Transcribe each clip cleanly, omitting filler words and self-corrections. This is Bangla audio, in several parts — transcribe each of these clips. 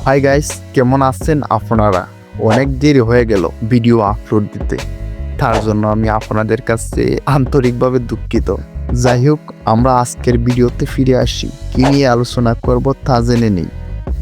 হাই গাইস, কেমন আছেন আপনারা? অনেক দেরি হয়ে গেল ভিডিও আপলোড দিতে, তার জন্য আমি আপনাদের কাছে আন্তরিকভাবে দুঃখিত। যাই হোক, আমরা আজকের ভিডিওতে ফিরে আসি। কি নিয়ে আলোচনা করব তা জেনে নিই।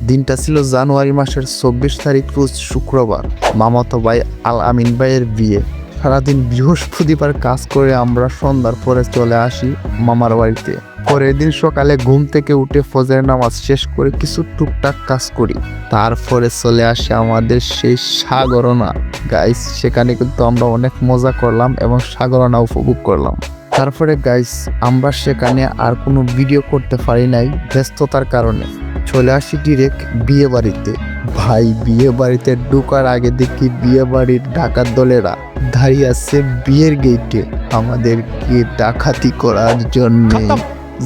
দিনটা ছিল জানুয়ারি মাসের 24 তারিখ, রোজ শুক্রবার। মামাতো ভাই আল আমিন ভাইয়ের বিয়ে। সারাদিন বৃহস্পতিবার কাজ করে আমরা সন্ধ্যার পরে চলে আসি মামার বাড়িতে। পরের দিন সকালে ঘুম থেকে উঠে ফজরের নামাজ শেষ করে কিছু টুকটাক কাজ করি। তারপরে চলে আসে আমাদের সেই সাগরনা। গাইস, সেখানে কিন্তু আমরা অনেক মজা করলাম এবং সাগরনা উপভোগ করলাম। তারপরে গাইস, আমরা সেখানে আর কোনো ভিডিও করতে পারি নাই ব্যস্ততার কারণে। চলে আসি ডিরেক্ট বিয়ে বাড়িতে। ভাই, বিয়ে বাড়িতে ঢোকার আগে দেখি বিয়ে বাড়ির ডাকাত দলেরা দাঁড়িয়ে আছে বিয়ের গেটে আমাদেরকে ডাকাতি করার জন্য।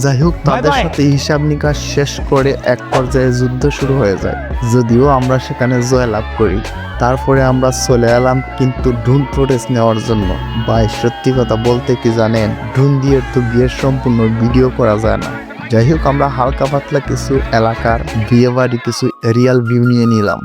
যাই হোক, তাদের সাথে হিসাব নিকাশ শেষ করে এক পর্যায়ে যুদ্ধ শুরু হয়ে যায়, যদিও আমরা সেখানে জয়লাভ করি। তারপরে আমরা চলে এলাম কিন্তু ড্রোন ফুটেজ নেওয়ার জন্য। ভাই, সত্যি কথা বলতে কি জানেন, ড্রোন দিয়ে তো বিয়ের সম্পূর্ণ ভিডিও করা যায় না। যাই হোক, আমরা হালকা পাতলা কিছু এলাকার বিয়ে বাড়ি কিছু রিয়াল ভিউ নিয়ে নিলাম।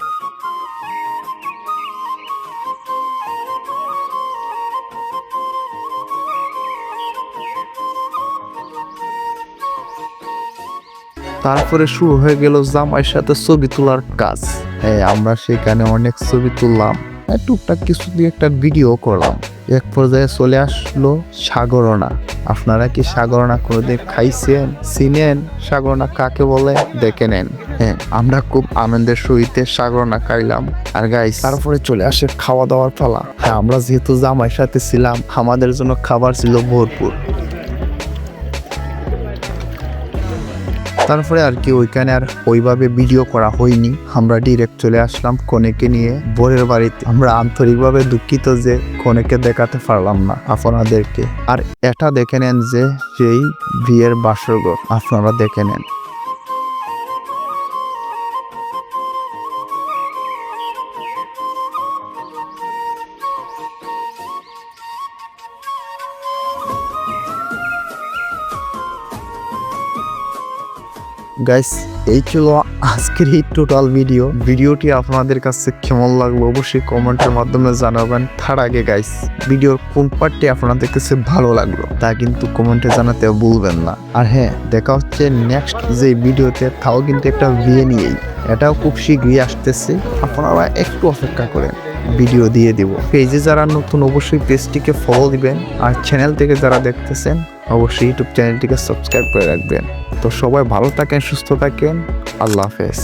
তারপরে শুরু হয়ে গেল জামাইয়ের সাথে ছবি তোলার কাজ। হ্যাঁ, আমরা সেখানে অনেক ছবি তুললাম, টুকটাক কিছু দিয়ে একটা ভিডিও করলাম। এক পর্যায়ে চলে আসলো সাগরনা। আপনারা কি সাগরনা কোনোদিন খাইছেন, চিনেন সাগরনা কাকে বলে? দেখে নেন। হ্যাঁ, আমরা খুব আনন্দের সহিত সাগরনা খাইলাম। আর গাইস, তারপরে চলে আসে খাওয়া দাওয়ার পালা। হ্যাঁ, আমরা যেহেতু জামাইয়ের সাথে ছিলাম, আমাদের জন্য খাবার ছিল ভরপুর। তারপরে আর কি ওইখানে আর ওইভাবে ভিডিও করা হয়নি। আমরা ডিরেক্ট চলে আসলাম কনেকে নিয়ে বরের বাড়িতে। আমরা আন্তরিকভাবে দুঃখিত যে কনেকে দেখাতে পারলাম না আপনাদেরকে। আর এটা দেখে নেন যে সেই বিয়ের বাসরঘর, আপনারা দেখে নেন। গাইস, এই ছিল আজকের এই টোটাল ভিডিওটি আপনাদের কাছে কেমন লাগলো অবশ্যই কমেন্টের মাধ্যমে জানাবেন। তার আগে গাইস, ভিডিওর কোন পার্টটি আপনাদের কাছে ভালো লাগলো তা কিন্তু কমেন্টে জানাতে ভুলবেন না। আর হ্যাঁ, দেখা হচ্ছে নেক্সট যে ভিডিওতে, তাও কিন্তু একটা বিয়ে নিয়েই। এটাও খুব শীঘ্রই আসতেছে, আপনারা একটু অপেক্ষা করেন, ভিডিও দিয়ে দিব। পেজে যারা নতুন অবশ্যই পেজটিকে ফলো দিবেন, আর চ্যানেল থেকে যারা দেখতেছেন অবশ্যই ইউটিউব চ্যানেলটিকে সাবস্ক্রাইব করে রাখবেন। তো সবাই ভালো থাকেন, সুস্থ থাকেন, আল্লাহ হাফেজ।